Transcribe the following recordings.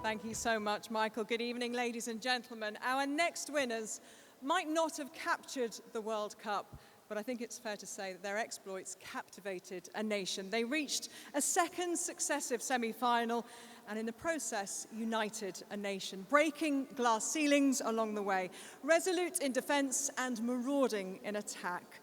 Thank you so much, Michael. Good evening, ladies and gentlemen. Our next winners might not have captured the World Cup, but I think it's fair to say that their exploits captivated a nation. They reached a second successive semi-final and in the process united a nation, breaking glass ceilings along the way, resolute in defense and marauding in attack.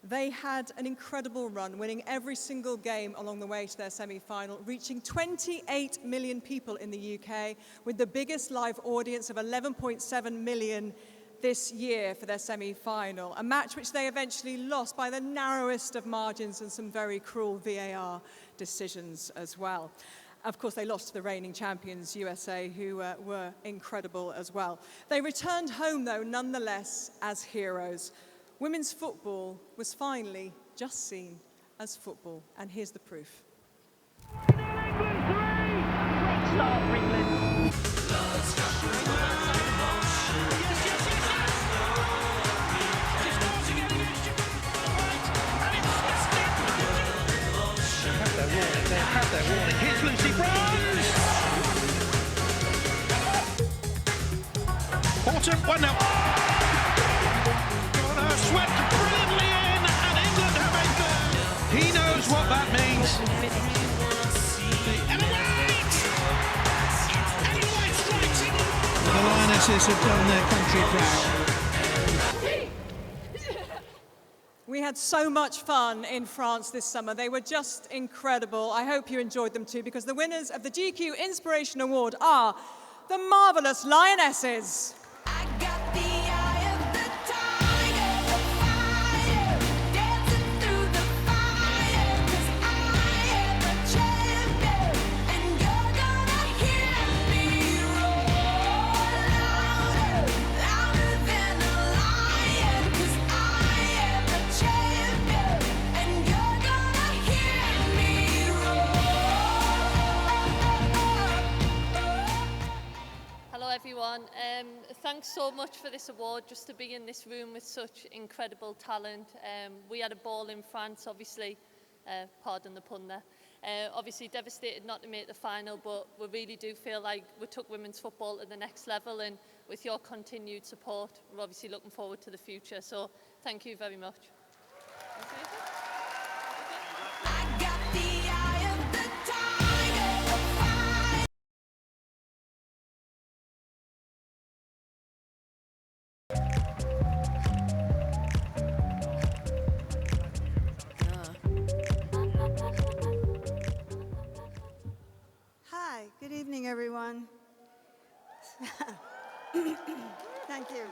They had an incredible run, winning every single game along the way to their semi-final, reaching 28 million people in the UK, with the biggest live audience of 11.7 million this year for their semi-final, a match which they eventually lost by the narrowest of margins and some very cruel VAR decisions as well. Of course, they lost to the reigning champions, USA, who were incredible as well. They returned home, though, nonetheless, as heroes. Women's football was finally just seen as football, and here's the proof. Great start for England. They have their warning. Here's Lucy Bronze! Horton, 1-0. Swept brilliantly in, and England have a third. He knows what that means. The Lionesses have done their country proud. We had so much fun in France this summer. They were just incredible. I hope you enjoyed them too, because the winners of the GQ Inspiration Award are the marvellous Lionesses. Everyone, thanks so much for this award, just to be in this room with such incredible talent. We had a ball in France, obviously, pardon the pun there, obviously devastated not to make the final, but we really do feel like we took women's football to the next level, and with your continued support, we're obviously looking forward to the future, so thank you very much. Hi, good evening, everyone. Thank you.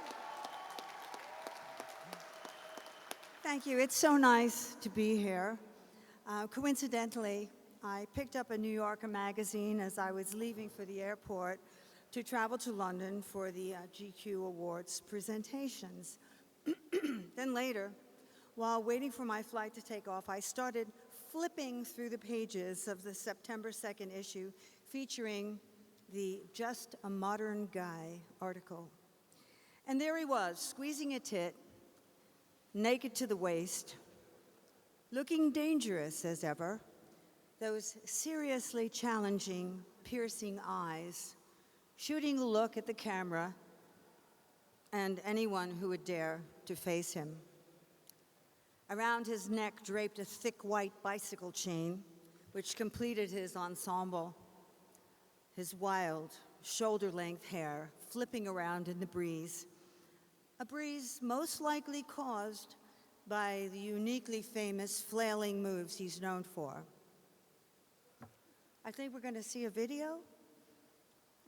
Thank you. It's so nice to be here. Coincidentally, I picked up a New Yorker magazine as I was leaving for the airport to travel to London for the GQ Awards presentations. Then later, while waiting for my flight to take off, I started flipping through the pages of the September 2nd issue featuring the Just a Modern Guy article. And there he was, squeezing a tit, naked to the waist, looking dangerous as ever, those seriously challenging, piercing eyes, shooting a look at the camera and anyone who would dare to face him. Around his neck draped a thick white bicycle chain, which completed his ensemble. His wild, shoulder-length hair flipping around in the breeze, a breeze most likely caused by the uniquely famous flailing moves he's known for. I think we're going to see a video?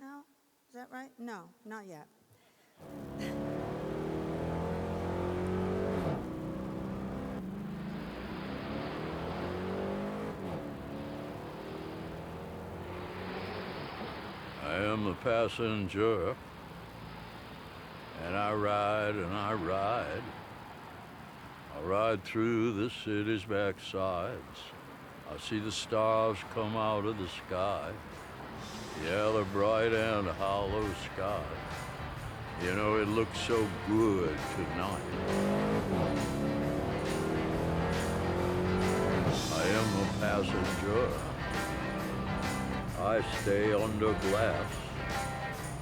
No? Is that right? No, not yet. I am a passenger, and I ride and I ride. I ride through the city's backsides. I see the stars come out of the sky. Yeah, the bright and hollow sky. You know, it looks so good tonight. I am a passenger. I stay under glass.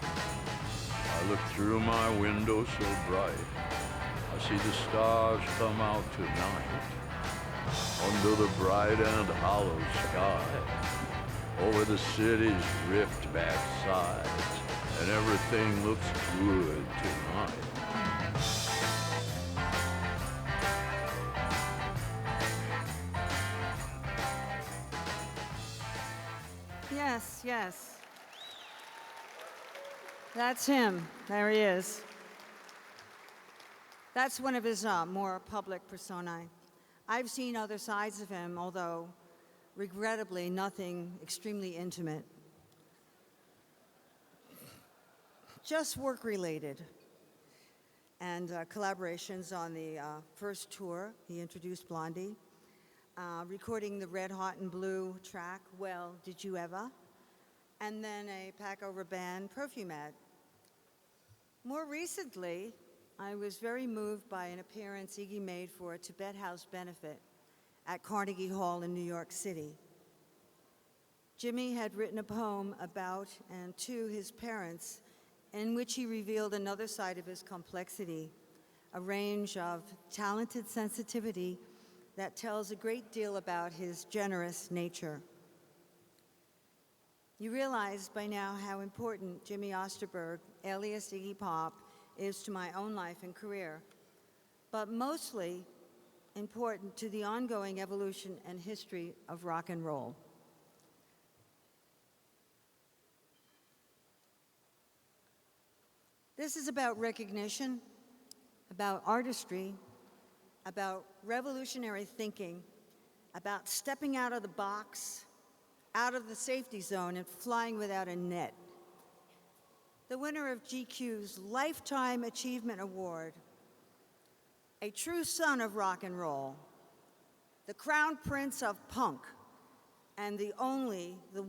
I look through my window so bright. I see the stars come out tonight. Under the bright and hollow sky. Over the city's ripped back sides. And everything looks good tonight. Yes, yes. That's him. There he is. That's one of his more public personae. I've seen other sides of him, although regrettably nothing extremely intimate. Just work-related. And collaborations on the first tour. He introduced Blondie. Recording the Red Hot and Blue track, Well, Did You Ever? And then a Paco Rabanne perfume ad. More recently, I was very moved by an appearance Iggy made for a Tibet House benefit at Carnegie Hall in New York City. Jimmy had written a poem about and to his parents in which he revealed another side of his complexity, a range of talented sensitivity that tells a great deal about his generous nature. You realize by now how important Jimmy Osterberg, alias Iggy Pop, is to my own life and career, but mostly important to the ongoing evolution and history of rock and roll. This is about recognition, about artistry, about revolutionary thinking, about stepping out of the box, out of the safety zone, and flying without a net. The winner of GQ's Lifetime Achievement Award, a true son of rock and roll, the crown prince of punk, and the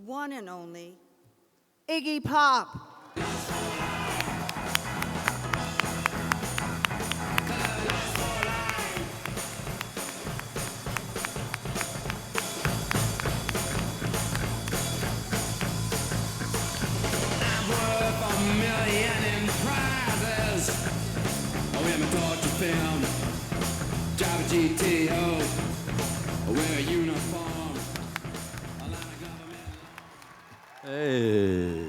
one and only, Iggy Pop. Film, drive a GTO, wear a uniform, a lot of government. Hey.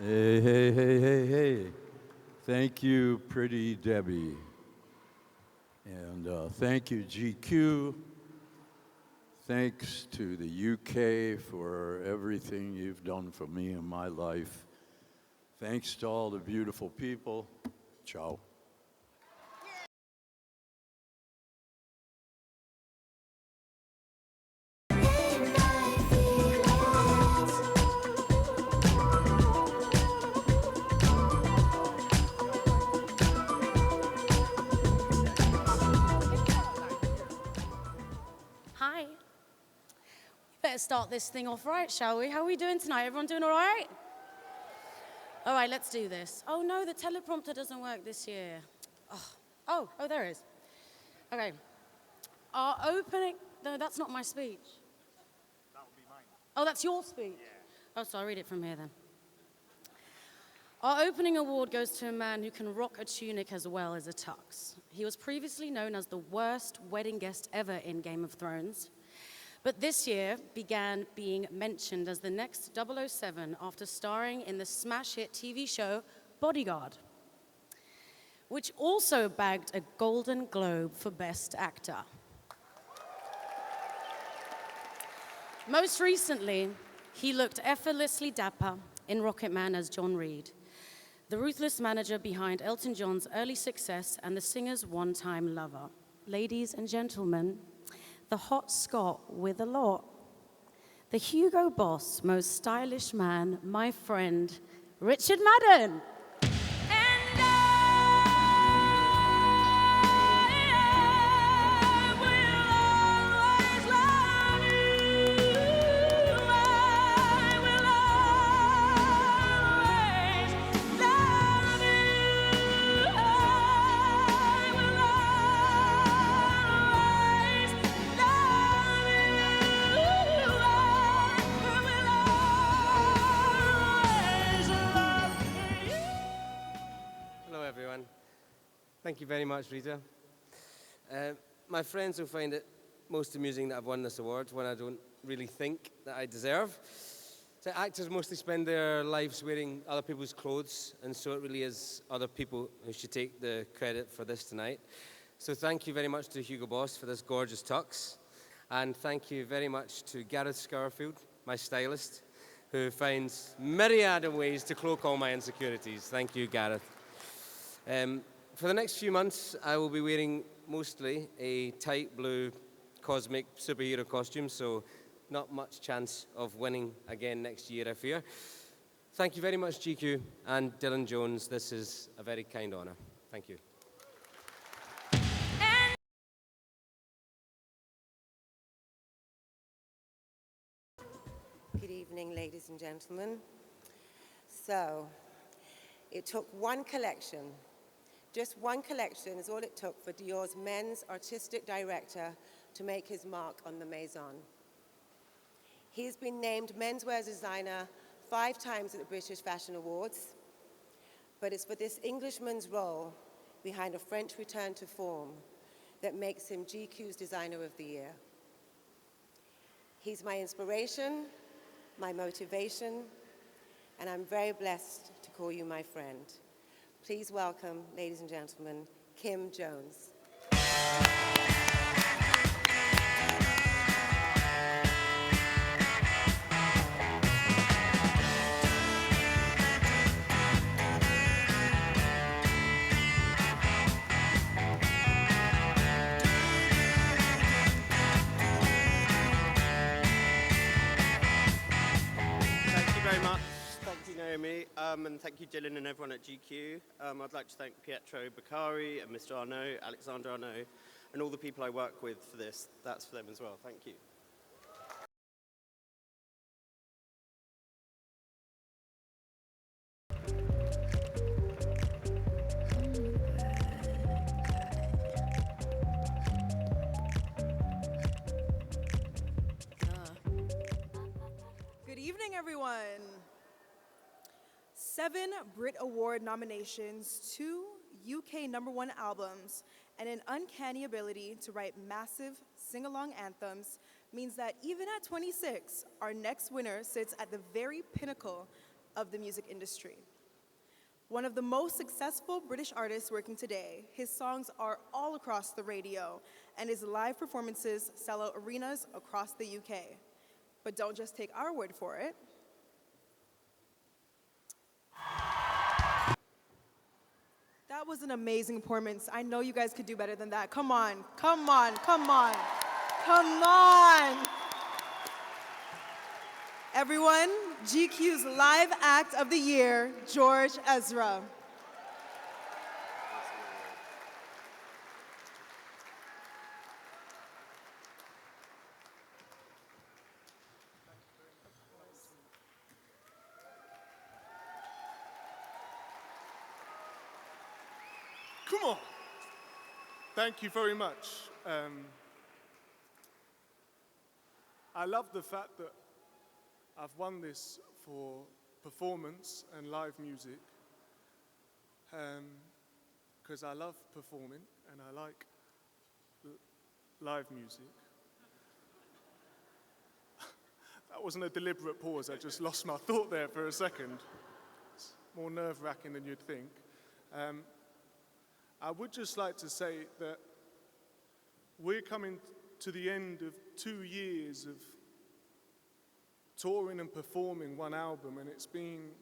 Hey, hey, hey, hey, hey. Thank you, Pretty Debbie. And thank you, GQ. Thanks to the UK for everything you've done for me in my life. Thanks to all the beautiful people. Ciao. Hi. We better start this thing off right, shall we? How are we doing tonight? Everyone doing all right? All right, let's do this. Oh no, the teleprompter doesn't work this year. Oh, there it is. Okay. Our opening, no, that's not my speech. That would be mine. Oh, that's your speech? Yeah. Oh, so I'll read it from here then. Our opening award goes to a man who can rock a tunic as well as a tux. He was previously known as the worst wedding guest ever in Game of Thrones. But this year began being mentioned as the next 007 after starring in the smash hit TV show Bodyguard, which also bagged a Golden Globe for Best Actor. Most recently, he looked effortlessly dapper in Rocketman as John Reed, the ruthless manager behind Elton John's early success and the singer's one-time lover. Ladies and gentlemen, the hot Scot with a lot, the Hugo Boss most stylish man, my friend, Richard Madden. Thank you very much, Rita. My friends will find it most amusing that I've won this award when I don't really think that I deserve. So actors mostly spend their lives wearing other people's clothes, and so it really is other people who should take the credit for this tonight. So thank you very much to Hugo Boss for this gorgeous tux, and thank you very much to Gareth Scourfield, my stylist, who finds myriad of ways to cloak all my insecurities. Thank you, Gareth. For the next few months, I will be wearing mostly a tight blue cosmic superhero costume, so not much chance of winning again next year, I fear. Thank you very much, GQ and Dylan Jones. This is a very kind honor. Thank you. Good evening, ladies and gentlemen. So, it took one collection. Just one collection is all it took for Dior's men's artistic director to make his mark on the Maison. He's been named menswear designer 5 times at the British Fashion Awards, but it's for this Englishman's role behind a French return to form that makes him GQ's Designer of the Year. He's my inspiration, my motivation, and I'm very blessed to call you my friend. Please welcome, ladies and gentlemen, Kim Jones. And thank you, Dylan, and everyone at GQ. I'd like to thank Pietro Beccari and Mr. Arnaud, Alexander Arnaud, and all the people I work with for this. That's for them as well. Thank you. Good evening, everyone. 7 Brit Award nominations, 2 UK #1 albums, and an uncanny ability to write massive sing-along anthems means that even at 26, our next winner sits at the very pinnacle of the music industry. One of the most successful British artists working today, his songs are all across the radio, and his live performances sell out arenas across the UK. But don't just take our word for it. That was an amazing performance. I know you guys could do better than that. Come on, come on, come on, come on. Everyone, GQ's Live Act of the Year, George Ezra. Come on. Thank you very much. I love the fact that I've won this for performance and live music, because I love performing and I like live music. That wasn't a deliberate pause. I just lost my thought there for a second. It's more nerve-wracking than you'd think. I would just like to say that we're coming to the end of 2 years of touring and performing one album, and it's been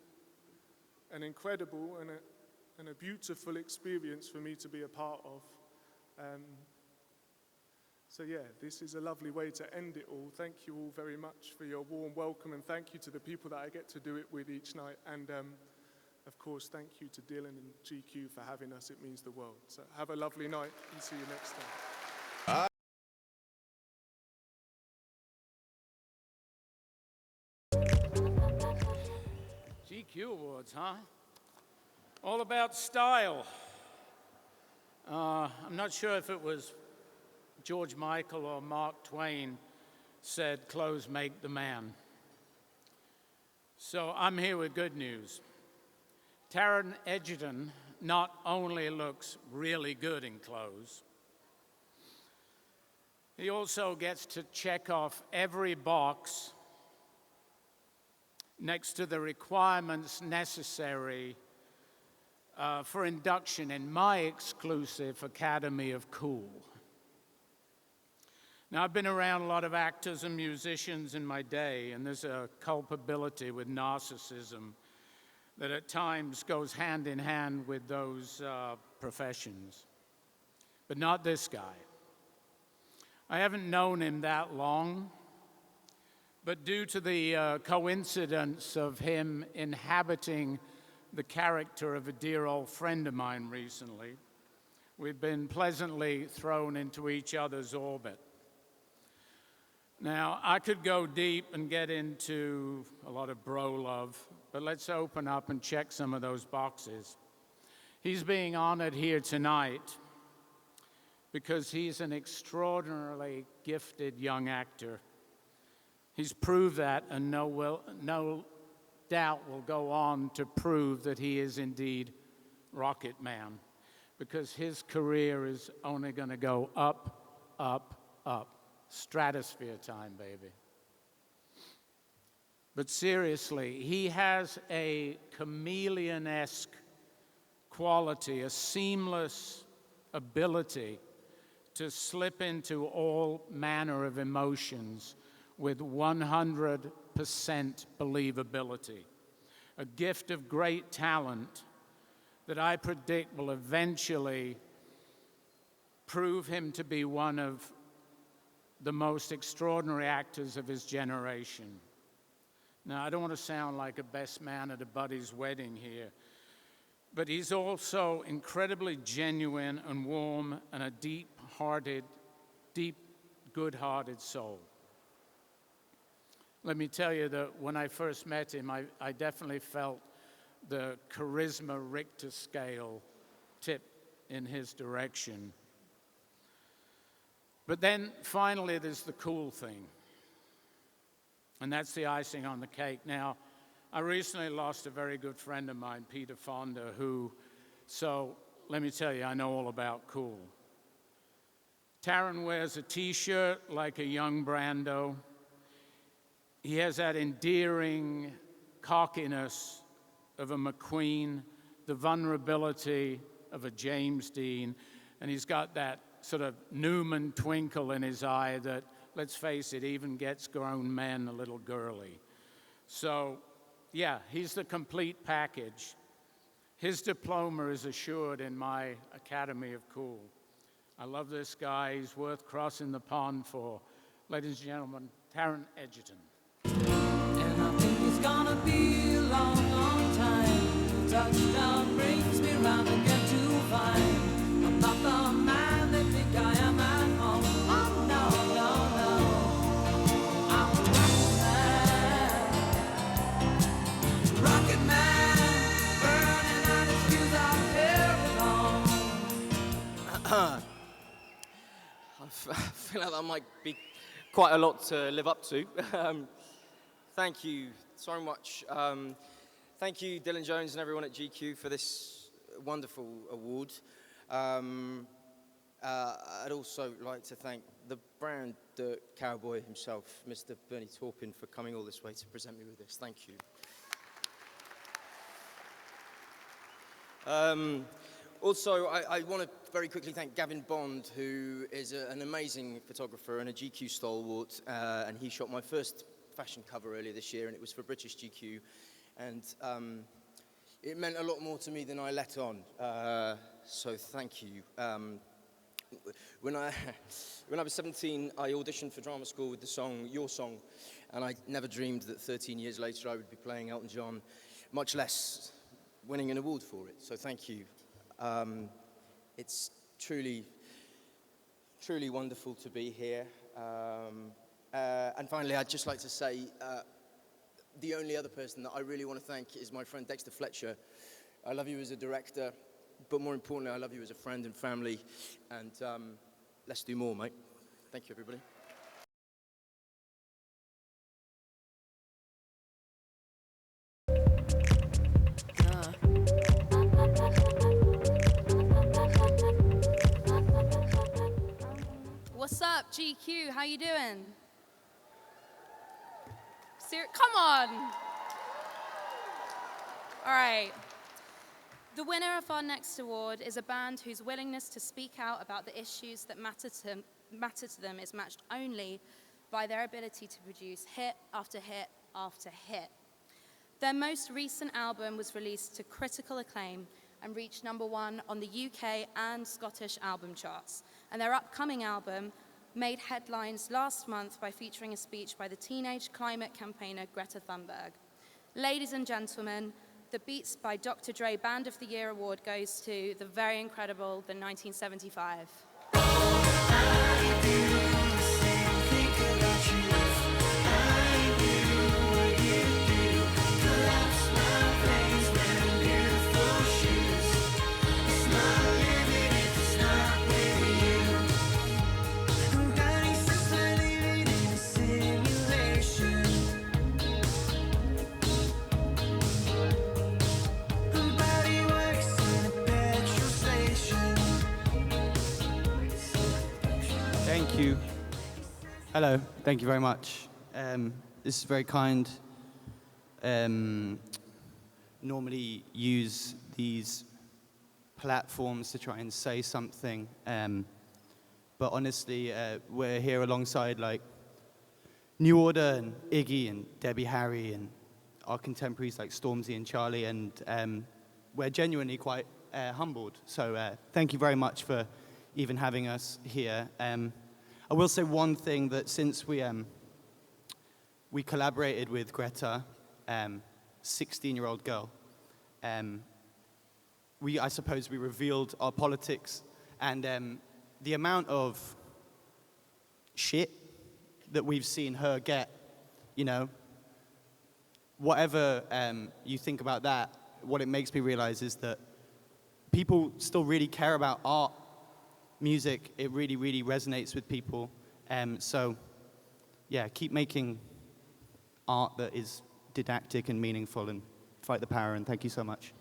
an incredible and a beautiful experience for me to be a part of. So yeah, this is a lovely way to end it all. Thank you all very much for your warm welcome, and thank you to the people that I get to do it with each night. And of course, thank you to Dylan and GQ for having us. It means the world. So have a lovely night and see you next time. GQ Awards, huh? All about style. I'm not sure if it was George Michael or Mark Twain said, "Clothes make the man." So I'm here with good news. Taron Egerton not only looks really good in clothes, he also gets to check off every box next to the requirements necessary for induction in my exclusive Academy of Cool. Now, I've been around a lot of actors and musicians in my day, and there's a culpability with narcissism that at times goes hand in hand with those professions. But not this guy. I haven't known him that long, but due to the coincidence of him inhabiting the character of a dear old friend of mine recently, we've been pleasantly thrown into each other's orbit. Now, I could go deep and get into a lot of bro love, but let's open up and check some of those boxes. He's being honored here tonight because he's an extraordinarily gifted young actor. He's proved that, and no doubt will go on to prove that he is indeed Rocket Man, because his career is only going to go up, up, up. Stratosphere time, baby. But seriously, he has a chameleon-esque quality, a seamless ability to slip into all manner of emotions with 100% believability. A gift of great talent that I predict will eventually prove him to be one of the most extraordinary actors of his generation. Now, I don't want to sound like a best man at a buddy's wedding here, but he's also incredibly genuine and warm and a deep-hearted, good-hearted soul. Let me tell you that when I first met him, I definitely felt the charisma Richter scale tip in his direction. But then finally there's the cool thing, and that's the icing on the cake. Now, I recently lost a very good friend of mine, Peter Fonda, so let me tell you, I know all about cool. Taron wears a t-shirt like a young Brando. He has that endearing cockiness of a McQueen, the vulnerability of a James Dean, and he's got that sort of Newman twinkle in his eye that, let's face it, even gets grown men a little girly. So, yeah, he's the complete package. His diploma is assured in my Academy of Cool. I love this guy. He's worth crossing the pond for. Ladies and gentlemen, Taron Egerton. And I think it's gonna be a long, long time. Touchdown brings me round again to find I'm not the man they think I am at home. Oh, no, no, no. I'm a rocket man, burning out his fuse out here alone. I feel like that might be quite a lot to live up to. Thank you so much. Thank you, Dylan Jones and everyone at GQ for this wonderful award. I'd also like to thank the Brown Dirt Cowboy himself, Mr. Bernie Taupin, for coming all this way to present me with this. Thank you. Also, I want to very quickly thank Gavin Bond, who is an amazing photographer and a GQ stalwart, and he shot my first fashion cover earlier this year, and it was for British GQ, and it meant a lot more to me than I let on, so thank you. When I was 17, I auditioned for drama school with the song Your Song, and I never dreamed that 13 years later I would be playing Elton John, much less winning an award for it, so thank you. It's truly wonderful to be here. And finally, I'd just like to say the only other person that I really want to thank is my friend Dexter Fletcher. I love you as a director, but more importantly, I love you as a friend and family. And let's do more, mate. Thank you, everybody. What's up, GQ? How you doing? Come on. All right. The winner of our next award is a band whose willingness to speak out about the issues that matter to them is matched only by their ability to produce hit after hit after hit. Their most recent album was released to critical acclaim and reached #1 on the UK and Scottish album charts. And their upcoming album made headlines last month by featuring a speech by the teenage climate campaigner Greta Thunberg. Ladies and gentlemen, the Beats by Dr. Dre Band of the Year award goes to the very incredible The 1975. Thank you. Hello, thank you very much. This is very kind. Normally use these platforms to try and say something, but honestly, we're here alongside like New Order and Iggy and Debbie Harry and our contemporaries like Stormzy and Charlie, and we're genuinely quite humbled. So thank you very much for even having us here. I will say one thing, that since we collaborated with Greta, 16-year-old girl, I suppose we revealed our politics, and the amount of shit that we've seen her get, you know, whatever you think about that, what it makes me realize is that people still really care about art, music. It really, really resonates with people. So, yeah, keep making art that is didactic and meaningful, and fight the power, and thank you so much.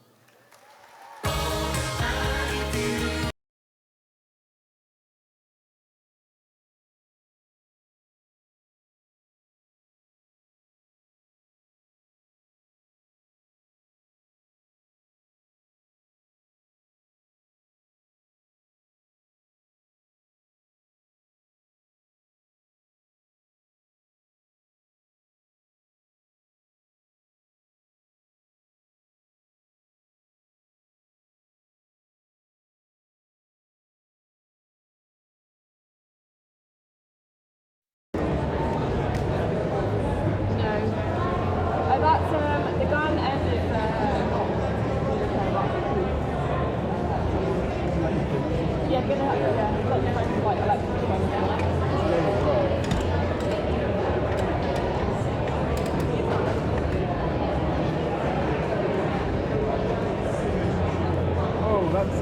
That's the gun and yeah, gonna have like electric Oh, that's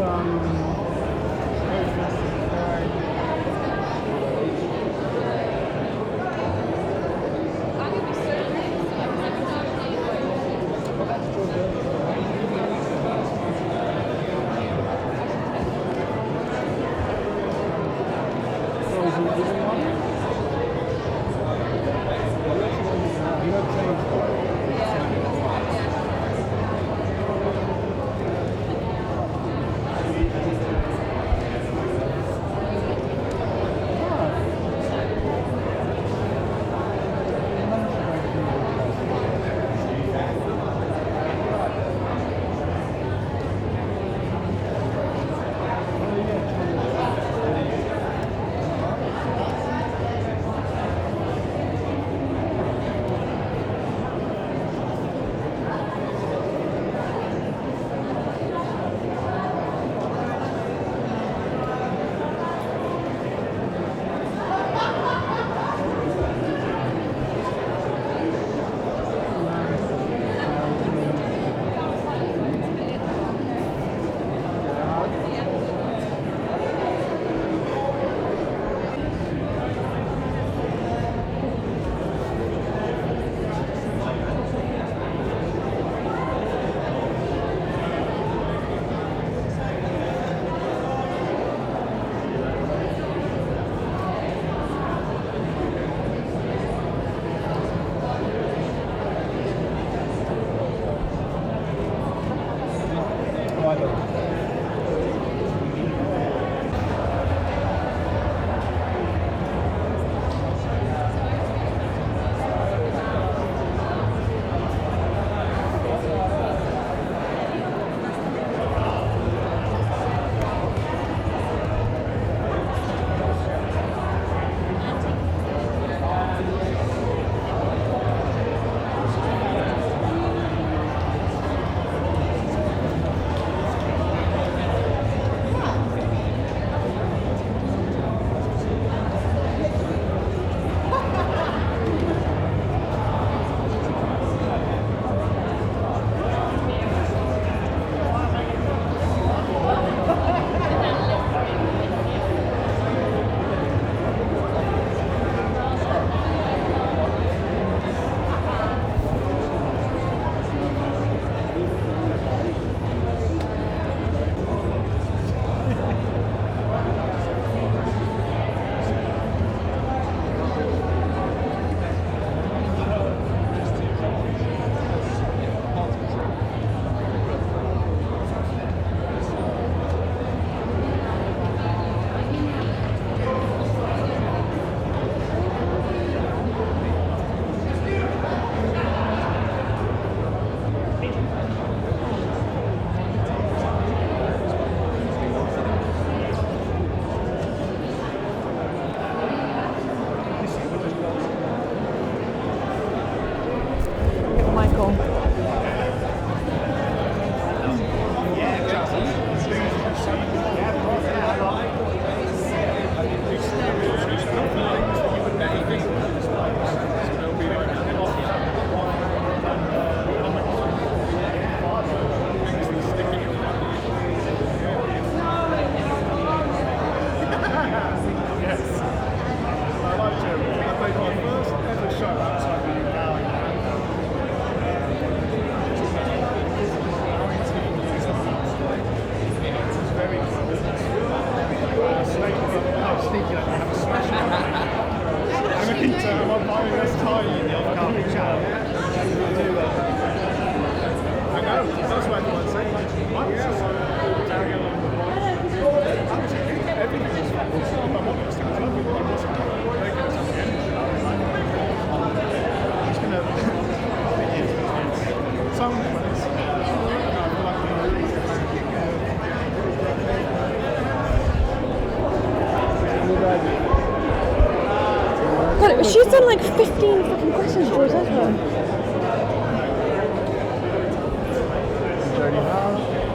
like, she's done like 15 fucking questions, George, hasn't she?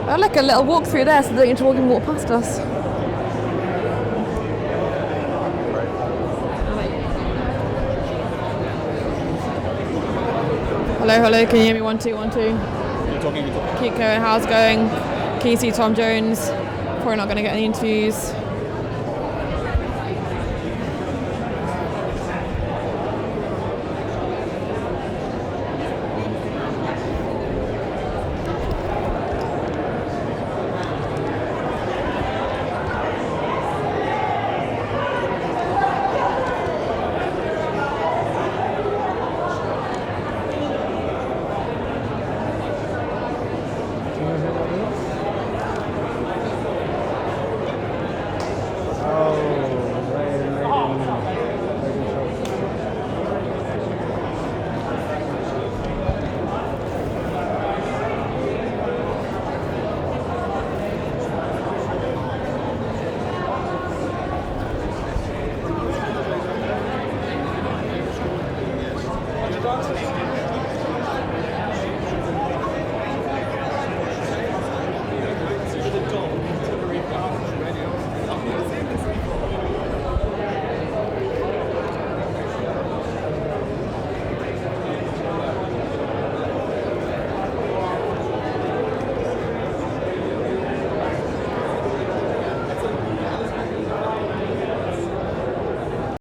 I like a little walk through there so they don't need to walk past us. Hello, can you hear me? 1 2 1 2. You're talking. Keep going, how's it going? Can you see Tom Jones? Probably not going to get any interviews.